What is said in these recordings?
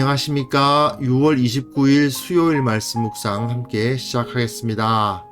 안녕하십니까. 6월 29일 수요일 말씀 묵상 함께 시작하겠습니다.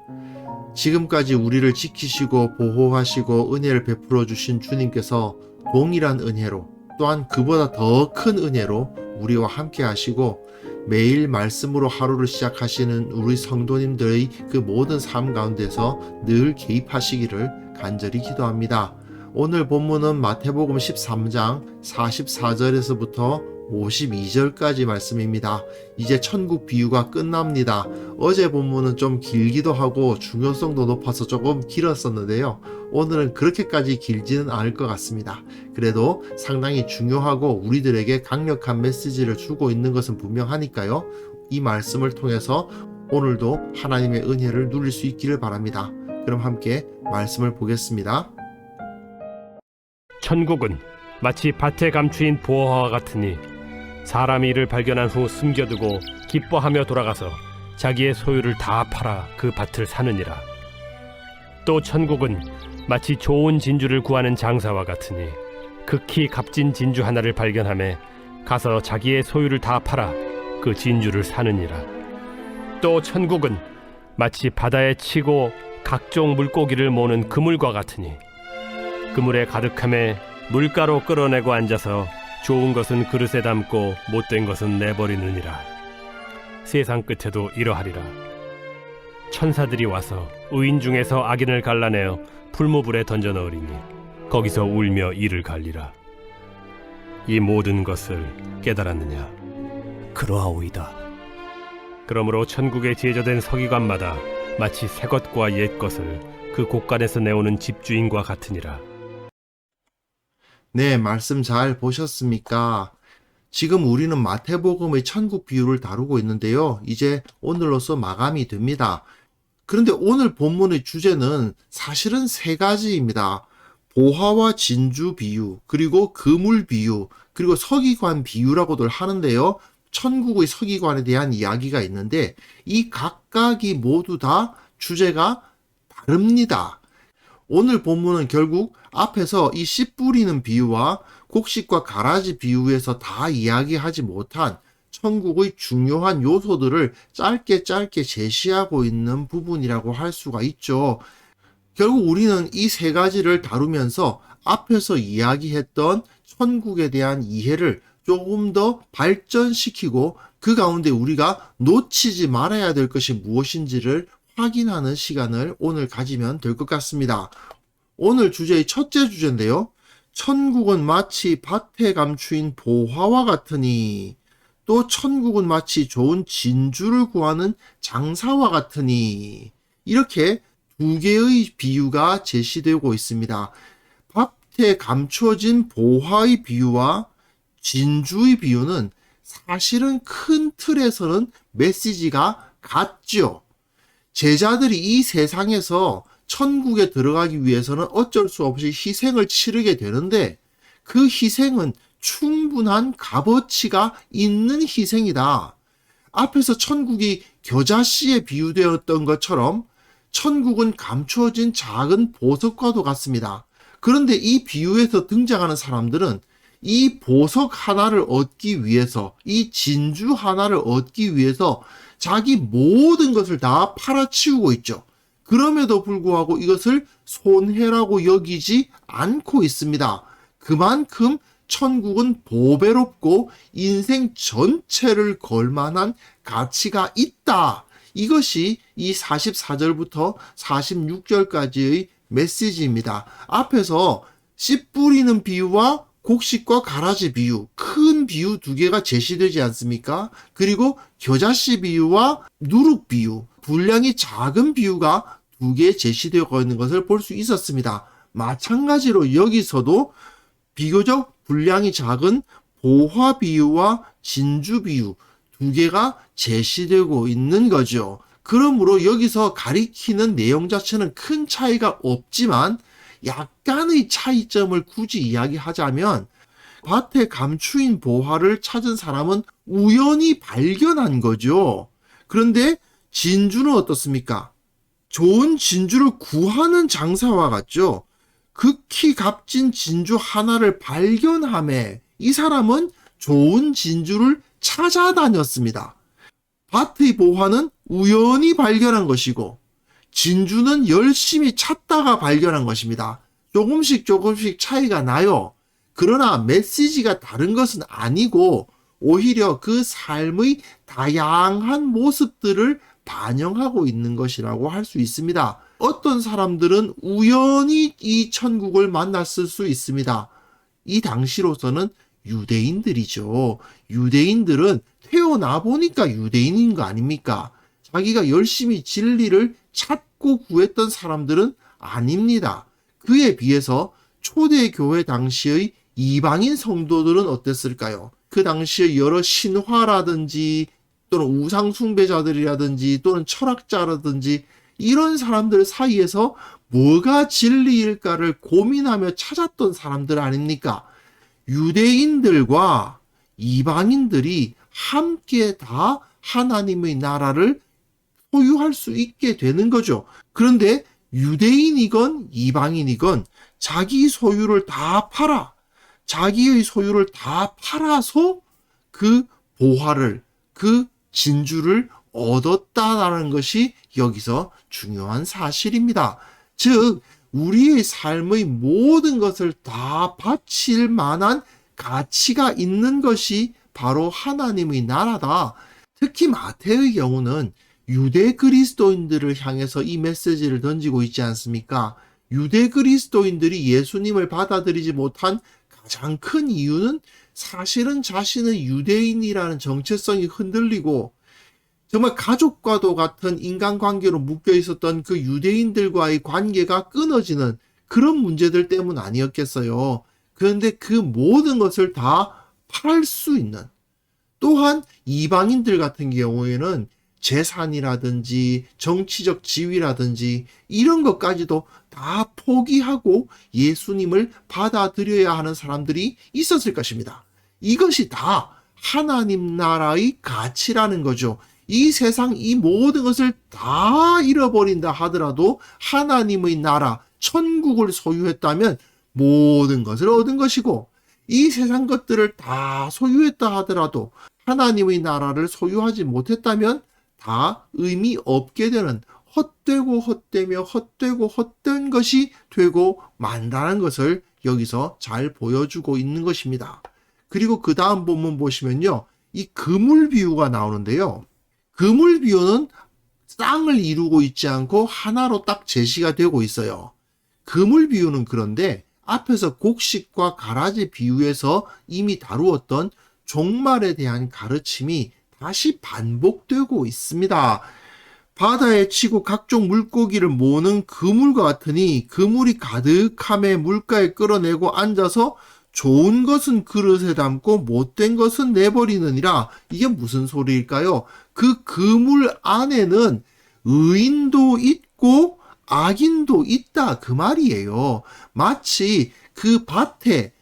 지금까지 우리를 지키시고 보호하시고 은혜를 베풀어 주신 주님께서 동일한 은혜로 또한 그보다 더 큰 은혜로 우리와 함께 하시고 매일 말씀으로 하루를 시작하시는 우리 성도님들의 그 모든 삶 가운데서 늘 개입하시기를 간절히 기도합니다. 오늘 본문은 마태복음 13장 44절에서부터 52절까지 말씀입니다. 이제 천국 비유가 끝납니다. 어제 본문은 좀 길기도 하고 중요성도 높아서 조금 길었었는데요. 오늘은 그렇게까지 길지는 않을 것 같습니다. 그래도 상당히 중요하고 우리들에게 강력한 메시지를 주고 있는 것은 분명하니까요. 이 말씀을 통해서 오늘도 하나님의 은혜를 누릴 수 있기를 바랍니다. 그럼 함께 말씀을 보겠습니다. 천국은 마치 밭에 감추인 보화와 같으니 사람이 이를 발견한 후 숨겨두고 기뻐하며 돌아가서 자기의 소유를 다 팔아 그 밭을 사느니라. 또 천국은 마치 좋은 진주를 구하는 장사와 같으니 극히 값진 진주 하나를 발견하매 가서 자기의 소유를 다 팔아 그 진주를 사느니라. 또 천국은 마치 바다에 치고 각종 물고기를 모는 그물과 같으니 그물에 가득함에 물가로 끌어내고 앉아서 좋은 것은 그릇에 담고 못된 것은 내버리느니라. 세상 끝에도 이러하리라. 천사들이 와서 의인 중에서 악인을 갈라내어 풀무불에 던져 넣으리니 거기서 울며 이를 갈리라. 이 모든 것을 깨달았느냐? 그러하오이다. 그러므로 천국에 제조된 서기관마다 마치 새 것과 옛 것을 그 곳간에서 내오는 집주인과 같으니라. 네, 말씀 잘 보셨습니까? 지금 우리는 마태복음의 천국 비유를 다루고 있는데요. 이제 오늘로서 마감이 됩니다. 그런데 오늘 본문의 주제는 사실은 세 가지입니다. 보화와 진주 비유, 그리고 그물 비유, 그리고 서기관 비유라고들 하는데요. 천국의 서기관에 대한 이야기가 있는데 이 각각이 모두 다 주제가 다릅니다. 오늘 본문은 결국 앞에서 이 씨 뿌리는 비유와 곡식과 가라지 비유에서 다 이야기하지 못한 천국의 중요한 요소들을 짧게 제시하고 있는 부분이라고 할 수가 있죠. 결국 우리는 이 세 가지를 다루면서 앞에서 이야기했던 천국에 대한 이해를 조금 더 발전시키고 그 가운데 우리가 놓치지 말아야 될 것이 무엇인지를 확인하는 시간을 오늘 가지면 될 것 같습니다. 오늘 주제의 첫째 주제인데요. 천국은 마치 밭에 감추인 보화와 같으니 또 천국은 마치 좋은 진주를 구하는 장사와 같으니 이렇게 두 개의 비유가 제시되고 있습니다. 밭에 감추어진 보화의 비유와 진주의 비유는 사실은 큰 틀에서는 메시지가 같죠. 제자들이 이 세상에서 천국에 들어가기 위해서는 어쩔 수 없이 희생을 치르게 되는데 그 희생은 충분한 값어치가 있는 희생이다. 앞에서 천국이 겨자씨에 비유되었던 것처럼 천국은 감추어진 작은 보석과도 같습니다. 그런데 이 비유에서 등장하는 사람들은 이 보석 하나를 얻기 위해서, 이 진주 하나를 얻기 위해서 자기 모든 것을 다 팔아치우고 있죠. 그럼에도 불구하고 이것을 손해라고 여기지 않고 있습니다. 그만큼 천국은 보배롭고 인생 전체를 걸만한 가치가 있다. 이것이 이 44절부터 46절까지의 메시지입니다. 앞에서 씨 뿌리는 비유와 곡식과 가라지 비유, 큰 비유 두 개가 제시되지 않습니까? 그리고 겨자씨 비유와 누룩 비유, 분량이 작은 비유가 두 개 제시되어 있는 것을 볼 수 있었습니다. 마찬가지로 여기서도 비교적 분량이 작은 보화 비유와 진주 비유 두 개가 제시되고 있는 거죠. 그러므로 여기서 가리키는 내용 자체는 큰 차이가 없지만 약간의 차이점을 굳이 이야기하자면 밭에 감추인 보화를 찾은 사람은 우연히 발견한 거죠. 그런데 진주는 어떻습니까? 좋은 진주를 구하는 장사와 같죠. 극히 값진 진주 하나를 발견함에 이 사람은 좋은 진주를 찾아다녔습니다. 밭의 보화는 우연히 발견한 것이고 진주는 열심히 찾다가 발견한 것입니다. 조금씩 차이가 나요. 그러나 메시지가 다른 것은 아니고 오히려 그 삶의 다양한 모습들을 반영하고 있는 것이라고 할 수 있습니다. 어떤 사람들은 우연히 이 천국을 만났을 수 있습니다. 이 당시로서는 유대인들이죠. 유대인들은 태어나 보니까 유대인인 거 아닙니까? 자기가 열심히 진리를 찾고 구했던 사람들은 아닙니다. 그에 비해서 초대교회 당시의 이방인 성도들은 어땠을까요? 그 당시에 여러 신화라든지 또는 우상숭배자들이라든지 또는 철학자라든지 이런 사람들 사이에서 뭐가 진리일까를 고민하며 찾았던 사람들 아닙니까? 유대인들과 이방인들이 함께 다 하나님의 나라를 소유할 수 있게 되는 거죠. 그런데 유대인이건 이방인이건 자기 소유를 다 팔아, 자기의 소유를 다 팔아서 그 보화를, 그 진주를 얻었다라는 것이 여기서 중요한 사실입니다. 즉, 우리의 삶의 모든 것을 다 바칠 만한 가치가 있는 것이 바로 하나님의 나라다. 특히 마태의 경우는 유대 그리스도인들을 향해서 이 메시지를 던지고 있지 않습니까? 유대 그리스도인들이 예수님을 받아들이지 못한 가장 큰 이유는 사실은 자신의 유대인이라는 정체성이 흔들리고 정말 가족과도 같은 인간관계로 묶여 있었던 그 유대인들과의 관계가 끊어지는 그런 문제들 때문 아니었겠어요. 그런데 그 모든 것을 다 팔 수 있는, 또한 이방인들 같은 경우에는 재산이라든지 정치적 지위라든지 이런 것까지도 다 포기하고 예수님을 받아들여야 하는 사람들이 있었을 것입니다. 이것이 다 하나님 나라의 가치라는 거죠. 이 세상 이 모든 것을 다 잃어버린다 하더라도 하나님의 나라, 천국을 소유했다면 모든 것을 얻은 것이고, 이 세상 것들을 다 소유했다 하더라도 하나님의 나라를 소유하지 못했다면 다 의미 없게 되는, 헛되고 헛되며 헛되고 헛된 것이 되고 만다는 것을 여기서 잘 보여주고 있는 것입니다. 그리고 그 다음 본문 보시면요, 이 그물 비유가 나오는데요. 그물 비유는 쌍을 이루고 있지 않고 하나로 딱 제시가 되고 있어요. 그물 비유는 그런데 앞에서 곡식과 가라지 비유에서 이미 다루었던 종말에 대한 가르침이 다시 반복되고 있습니다. 바다에 치고 각종 물고기를 모으는 그물과 같으니 그물이 가득함에 물가에 끌어내고 앉아서 좋은 것은 그릇에 담고 못된 것은 내버리느니라. 이게 무슨 소리일까요? 그 그물 안에는 의인도 있고 악인도 있다, 그 말이에요. 마치 그 밭에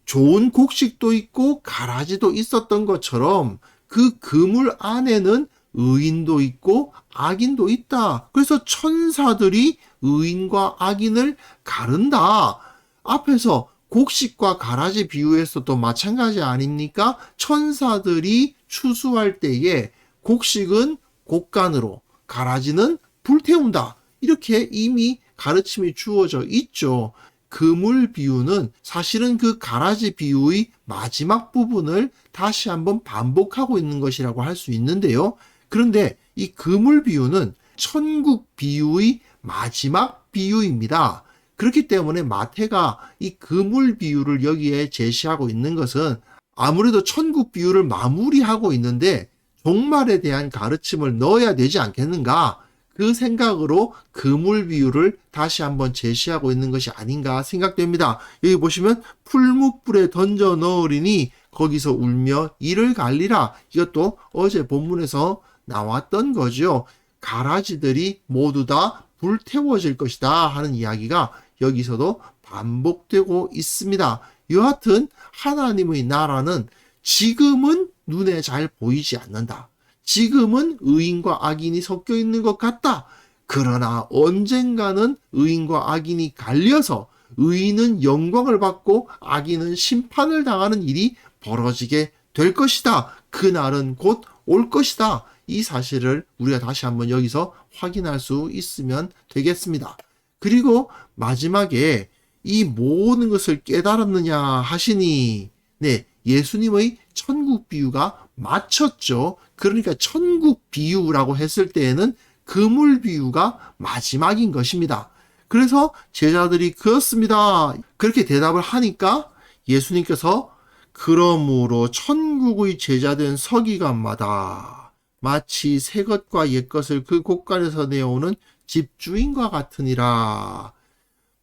좋은 곡식도 있고 가라지도 있었던 것처럼 그 그물 안에는 의인도 있고 악인도 있다. 그래서 천사들이 의인과 악인을 가른다. 앞에서 곡식과 가라지 비유에서도 마찬가지 아닙니까? 천사들이 추수할 때에 곡식은 곡간으로, 가라지는 불태운다. 이렇게 이미 가르침이 주어져 있죠. 그물 비유는 사실은 그 가라지 비유의 마지막 부분을 다시 한번 반복하고 있는 것이라고 할 수 있는데요. 그런데 이 그물 비유는 천국 비유의 마지막 비유입니다. 그렇기 때문에 마태가 이 그물 비유를 여기에 제시하고 있는 것은 아무래도 천국 비유를 마무리하고 있는데 종말에 대한 가르침을 넣어야 되지 않겠는가? 그 생각으로 그물 비유를 다시 한번 제시하고 있는 것이 아닌가 생각됩니다. 여기 보시면 풀무불에 던져 넣으리니 거기서 울며 이를 갈리라. 이것도 어제 본문에서 나왔던 거죠. 가라지들이 모두 다 불태워질 것이다 하는 이야기가 여기서도 반복되고 있습니다. 여하튼 하나님의 나라는 지금은 눈에 잘 보이지 않는다. 지금은 의인과 악인이 섞여 있는 것 같다. 그러나 언젠가는 의인과 악인이 갈려서 의인은 영광을 받고 악인은 심판을 당하는 일이 벌어지게 될 것이다. 그날은 곧 올 것이다. 이 사실을 우리가 다시 한번 여기서 확인할 수 있으면 되겠습니다. 그리고 마지막에 이 모든 것을 깨달았느냐 하시니, 네, 예수님의 천국 비유가 맞췄죠. 그러니까 천국 비유라고 했을 때에는 그물 비유가 마지막인 것입니다. 그래서 제자들이 그렇습니다. 그렇게 대답을 하니까 예수님께서 그러므로 천국의 제자된 서기관마다 마치 새 것과 옛 것을 그 곳간에서 내어오는 집주인과 같으니라.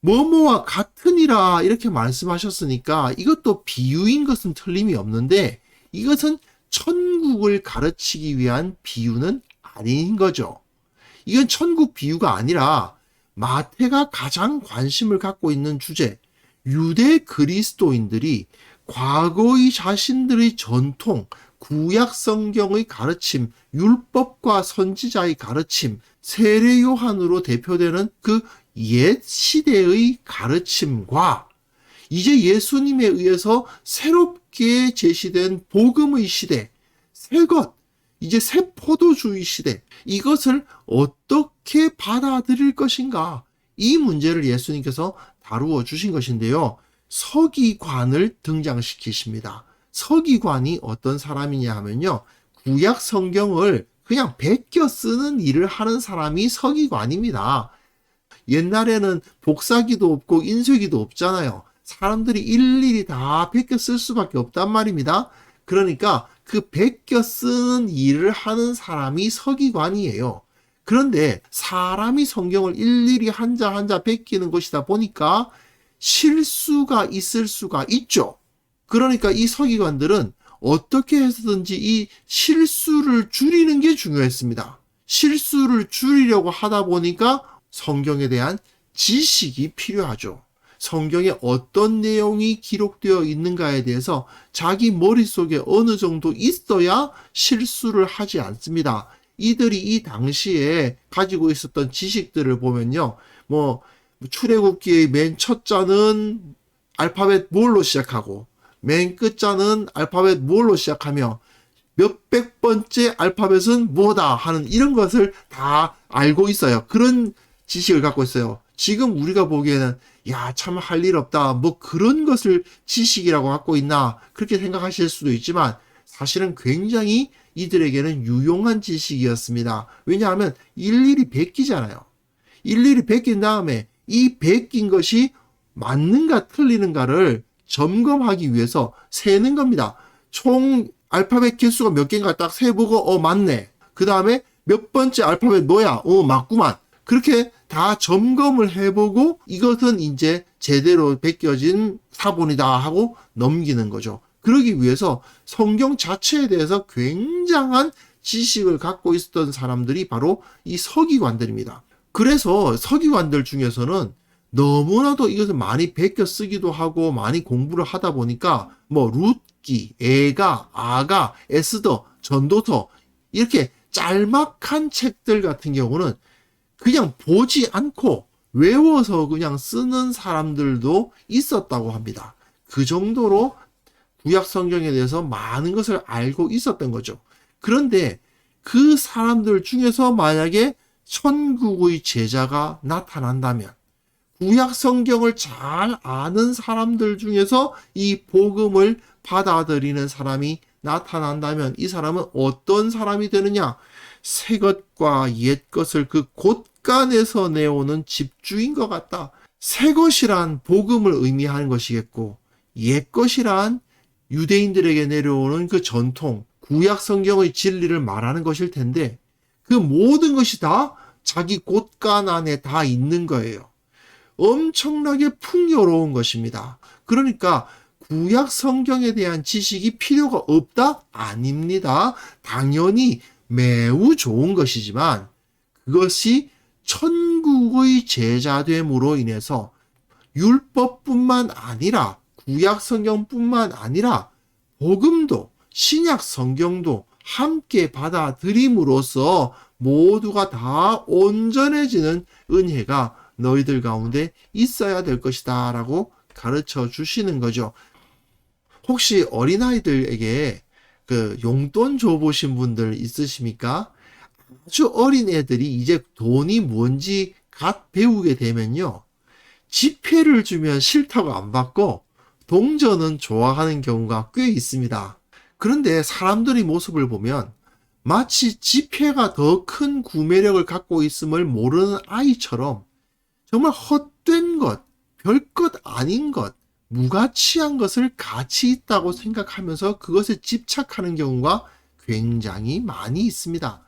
뭐뭐와 같으니라 이렇게 말씀하셨으니까 이것도 비유인 것은 틀림이 없는데 이것은 천국을 가르치기 위한 비유는 아닌 거죠. 이건 천국 비유가 아니라 마태가 가장 관심을 갖고 있는 주제, 유대 그리스도인들이 과거의 자신들의 전통, 구약 성경의 가르침, 율법과 선지자의 가르침, 세례 요한으로 대표되는 그 옛 시대의 가르침과 이제 예수님에 의해서 새롭게 제시된 복음의 시대, 새것, 이제 새 포도주의 시대, 이것을 어떻게 받아들일 것인가? 이 문제를 예수님께서 다루어 주신 것인데요. 서기관을 등장시키십니다. 서기관이 어떤 사람이냐 하면요. 구약 성경을 그냥 베껴 쓰는 일을 하는 사람이 서기관입니다. 옛날에는 복사기도 없고 인쇄기도 없잖아요. 사람들이 일일이 다 베껴 쓸 수밖에 없단 말입니다. 그러니까 그 베껴 쓰는 일을 하는 사람이 서기관이에요. 그런데 사람이 성경을 일일이 한자 한자 베끼는 것이다 보니까 실수가 있을 수가 있죠. 그러니까 이 서기관들은 어떻게 해서든지 이 실수를 줄이는 게 중요했습니다. 실수를 줄이려고 하다 보니까 성경에 대한 지식이 필요하죠. 성경에 어떤 내용이 기록되어 있는가에 대해서 자기 머릿속에 어느 정도 있어야 실수를 하지 않습니다. 이들이 이 당시에 가지고 있었던 지식들을 보면요. 출애굽기의 맨 첫 자는 알파벳 뭘로 시작하고 맨 끝 자는 알파벳 뭘로 시작하며 몇백 번째 알파벳은 뭐다 하는 이런 것을 다 알고 있어요. 그런 지식을 갖고 있어요. 지금 우리가 보기에는 야, 참 할 일 없다. 뭐 그런 것을 지식이라고 갖고 있나 그렇게 생각하실 수도 있지만 사실은 굉장히 이들에게는 유용한 지식이었습니다. 왜냐하면 일일이 베끼잖아요. 일일이 베낀 다음에 이 베낀 것이 맞는가 틀리는가를 점검하기 위해서 세는 겁니다. 총 알파벳 개수가 몇 개인가 딱 세보고 맞네. 그 다음에 몇 번째 알파벳 뭐야? 맞구만. 그렇게 다 점검을 해보고 이것은 이제 제대로 베껴진 사본이다 하고 넘기는 거죠. 그러기 위해서 성경 자체에 대해서 굉장한 지식을 갖고 있었던 사람들이 바로 이 서기관들입니다. 그래서 서기관들 중에서는 너무나도 이것을 많이 베껴 쓰기도 하고 많이 공부를 하다 보니까 룻기, 애가, 아가, 에스더, 전도서 이렇게 짤막한 책들 같은 경우는 그냥 보지 않고 외워서 그냥 쓰는 사람들도 있었다고 합니다. 그 정도로 구약 성경에 대해서 많은 것을 알고 있었던 거죠. 그런데 그 사람들 중에서 만약에 천국의 제자가 나타난다면 구약 성경을 잘 아는 사람들 중에서 이 복음을 받아들이는 사람이 나타난다면 이 사람은 어떤 사람이 되느냐? 새 것과 옛 것을 그 곳간에서 내오는 집주인 것 같다. 새 것이란 복음을 의미하는 것이겠고 옛 것이란 유대인들에게 내려오는 그 전통, 구약 성경의 진리를 말하는 것일 텐데 그 모든 것이 다 자기 곳간 안에 다 있는 거예요. 엄청나게 풍요로운 것입니다. 그러니까 구약 성경에 대한 지식이 필요가 없다? 아닙니다. 당연히 매우 좋은 것이지만 그것이 천국의 제자됨으로 인해서 율법뿐만 아니라 구약 성경뿐만 아니라 복음도 신약 성경도 함께 받아들임으로써 모두가 다 온전해지는 은혜가 너희들 가운데 있어야 될 것이다 라고 가르쳐 주시는 거죠. 혹시 어린아이들에게 용돈 줘보신 분들 있으십니까? 아주 어린 애들이 이제 돈이 뭔지 갓 배우게 되면요. 지폐를 주면 싫다고 안 받고 동전은 좋아하는 경우가 꽤 있습니다. 그런데 사람들의 모습을 보면 마치 지폐가 더 큰 구매력을 갖고 있음을 모르는 아이처럼 정말 헛된 것, 별것 아닌 것, 무가치한 것을 가치 있다고 생각하면서 그것에 집착하는 경우가 굉장히 많이 있습니다.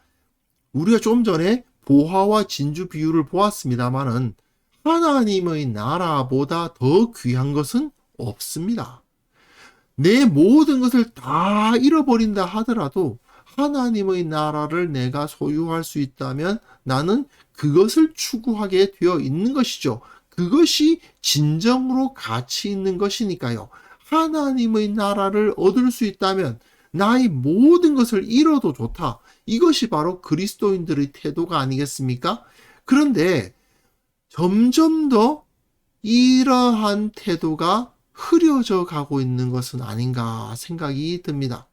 우리가 좀 전에 보화와 진주 비유를 보았습니다마는 하나님의 나라보다 더 귀한 것은 없습니다. 내 모든 것을 다 잃어버린다 하더라도 하나님의 나라를 내가 소유할 수 있다면 나는 그것을 추구하게 되어 있는 것이죠. 그것이 진정으로 가치 있는 것이니까요. 하나님의 나라를 얻을 수 있다면 나의 모든 것을 잃어도 좋다. 이것이 바로 그리스도인들의 태도가 아니겠습니까? 그런데 점점 더 이러한 태도가 흐려져 가고 있는 것은 아닌가 생각이 듭니다.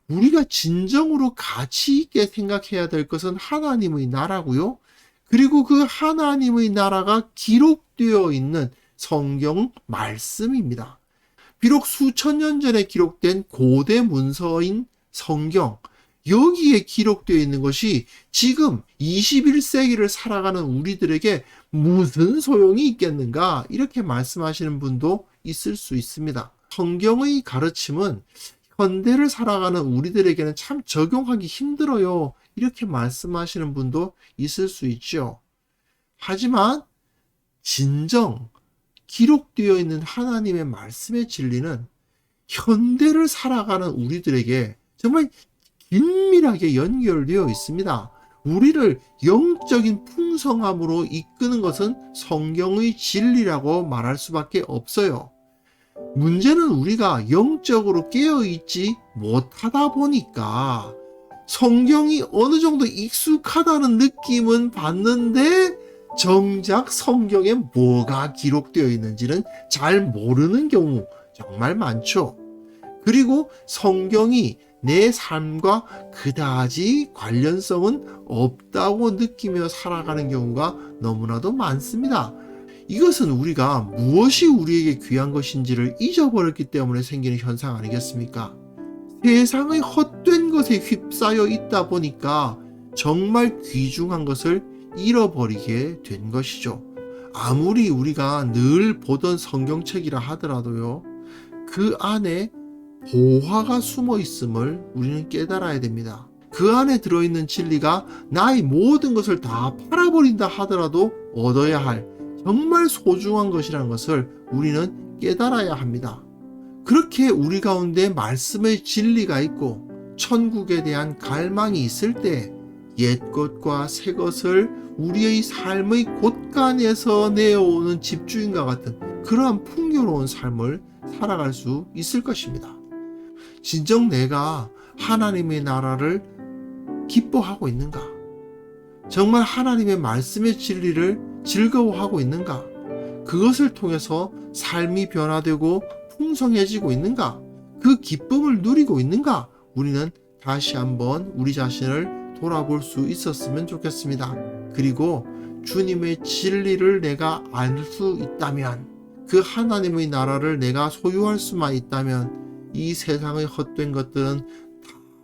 우리가 진정으로 가치 있게 생각해야 될 것은 하나님의 나라고요. 그리고 그 하나님의 나라가 기록되어 있는 성경 말씀입니다. 비록 수천 년 전에 기록된 고대 문서인 성경, 여기에 기록되어 있는 것이 지금 21세기를 살아가는 우리들에게 무슨 소용이 있겠는가? 이렇게 말씀하시는 분도 있을 수 있습니다. 성경의 가르침은 현대를 살아가는 우리들에게는 참 적용하기 힘들어요. 이렇게 말씀하시는 분도 있을 수 있죠. 하지만 진정 기록되어 있는 하나님의 말씀의 진리는 현대를 살아가는 우리들에게 정말 긴밀하게 연결되어 있습니다. 우리를 영적인 풍성함으로 이끄는 것은 성경의 진리라고 말할 수밖에 없어요. 문제는 우리가 영적으로 깨어있지 못하다 보니까 성경이 어느 정도 익숙하다는 느낌은 받는데 정작 성경에 뭐가 기록되어 있는지는 잘 모르는 경우 정말 많죠. 그리고 성경이 내 삶과 그다지 관련성은 없다고 느끼며 살아가는 경우가 너무나도 많습니다. 이것은 우리가 무엇이 우리에게 귀한 것인지를 잊어버렸기 때문에 생기는 현상 아니겠습니까? 세상의 헛된 것에 휩싸여 있다 보니까 정말 귀중한 것을 잃어버리게 된 것이죠. 아무리 우리가 늘 보던 성경책이라 하더라도요, 그 안에 보화가 숨어 있음을 우리는 깨달아야 됩니다. 그 안에 들어있는 진리가 나의 모든 것을 다 팔아버린다 하더라도 얻어야 할 정말 소중한 것이라는 것을 우리는 깨달아야 합니다. 그렇게 우리 가운데 말씀의 진리가 있고 천국에 대한 갈망이 있을 때 옛것과 새것을 우리의 삶의 곳간에서 내어오는 집주인과 같은 그러한 풍요로운 삶을 살아갈 수 있을 것입니다. 진정 내가 하나님의 나라를 기뻐하고 있는가? 정말 하나님의 말씀의 진리를 즐거워하고 있는가? 그것을 통해서 삶이 변화되고 풍성해지고 있는가? 그 기쁨을 누리고 있는가? 우리는 다시 한번 우리 자신을 돌아볼 수 있었으면 좋겠습니다. 그리고 주님의 진리를 내가 알 수 있다면, 그 하나님의 나라를 내가 소유할 수만 있다면 이 세상의 헛된 것들은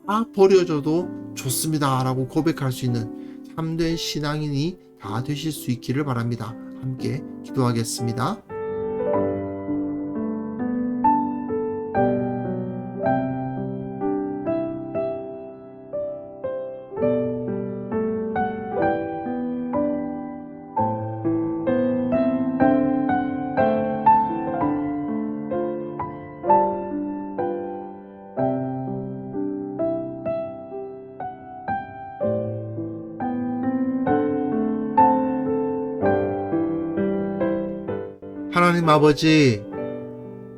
다 버려져도 좋습니다 라고 고백할 수 있는 참된 신앙인이 다 되실 수 있기를 바랍니다. 함께 기도하겠습니다. 하나님 아버지,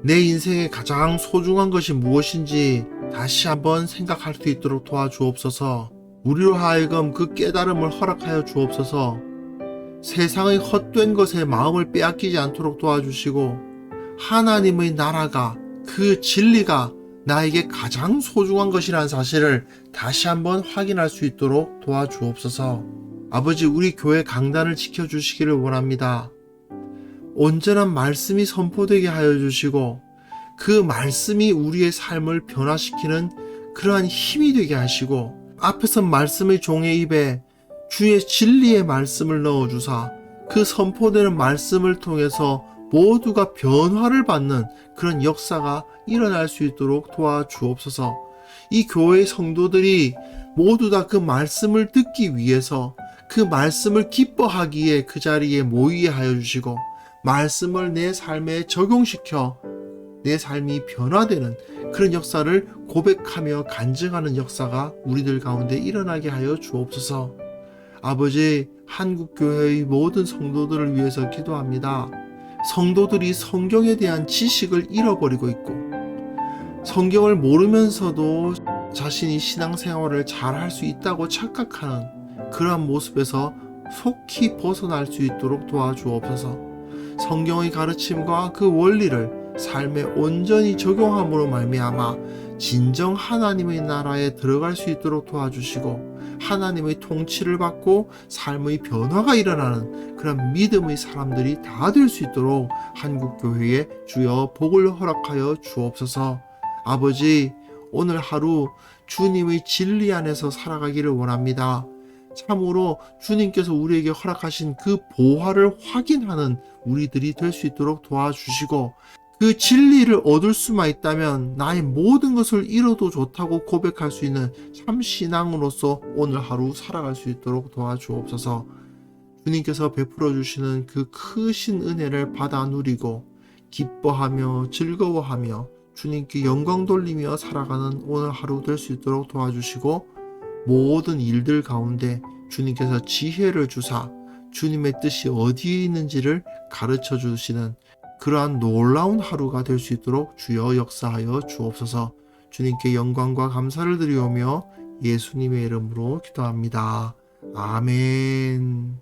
내 인생에 가장 소중한 것이 무엇인지 다시 한번 생각할 수 있도록 도와주옵소서. 우리로 하여금 그 깨달음을 허락하여 주옵소서. 세상의 헛된 것에 마음을 빼앗기지 않도록 도와주시고 하나님의 나라가, 그 진리가 나에게 가장 소중한 것이라는 사실을 다시 한번 확인할 수 있도록 도와주옵소서. 아버지, 우리 교회 강단을 지켜주시기를 원합니다. 온전한 말씀이 선포되게 하여 주시고 그 말씀이 우리의 삶을 변화시키는 그러한 힘이 되게 하시고, 앞에서 말씀의 종의 입에 주의 진리의 말씀을 넣어주사 그 선포되는 말씀을 통해서 모두가 변화를 받는 그런 역사가 일어날 수 있도록 도와주옵소서. 이 교회의 성도들이 모두 다 그 말씀을 듣기 위해서, 그 말씀을 기뻐하기에 그 자리에 모이게 하여 주시고, 말씀을 내 삶에 적용시켜 내 삶이 변화되는 그런 역사를 고백하며 간증하는 역사가 우리들 가운데 일어나게 하여 주옵소서. 아버지, 한국교회의 모든 성도들을 위해서 기도합니다. 성도들이 성경에 대한 지식을 잃어버리고 있고, 성경을 모르면서도 자신이 신앙생활을 잘 할 수 있다고 착각하는 그러한 모습에서 속히 벗어날 수 있도록 도와주옵소서. 성경의 가르침과 그 원리를 삶에 온전히 적용함으로 말미암아 진정 하나님의 나라에 들어갈 수 있도록 도와주시고, 하나님의 통치를 받고 삶의 변화가 일어나는 그런 믿음의 사람들이 다 될 수 있도록 한국교회에 주여 복을 허락하여 주옵소서. 아버지, 오늘 하루 주님의 진리 안에서 살아가기를 원합니다. 참으로 주님께서 우리에게 허락하신 그 보화를 확인하는 우리들이 될 수 있도록 도와주시고, 그 진리를 얻을 수만 있다면 나의 모든 것을 잃어도 좋다고 고백할 수 있는 참 신앙으로서 오늘 하루 살아갈 수 있도록 도와주옵소서. 주님께서 베풀어 주시는 그 크신 은혜를 받아 누리고 기뻐하며 즐거워하며 주님께 영광 돌리며 살아가는 오늘 하루 될 수 있도록 도와주시고, 모든 일들 가운데 주님께서 지혜를 주사 주님의 뜻이 어디에 있는지를 가르쳐 주시는 그러한 놀라운 하루가 될 수 있도록 주여 역사하여 주옵소서. 주님께 영광과 감사를 드리오며 예수님의 이름으로 기도합니다. 아멘.